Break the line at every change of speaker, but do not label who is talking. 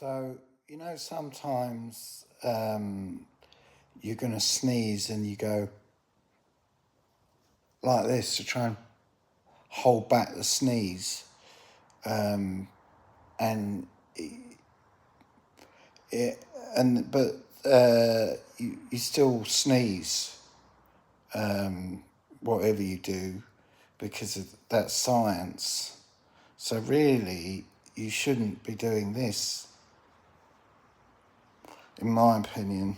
So, sometimes you're going to sneeze and you go like this to try and hold back the sneeze. And it, but you still sneeze, whatever you do, because of that science. So really, you shouldn't be doing this, in my opinion.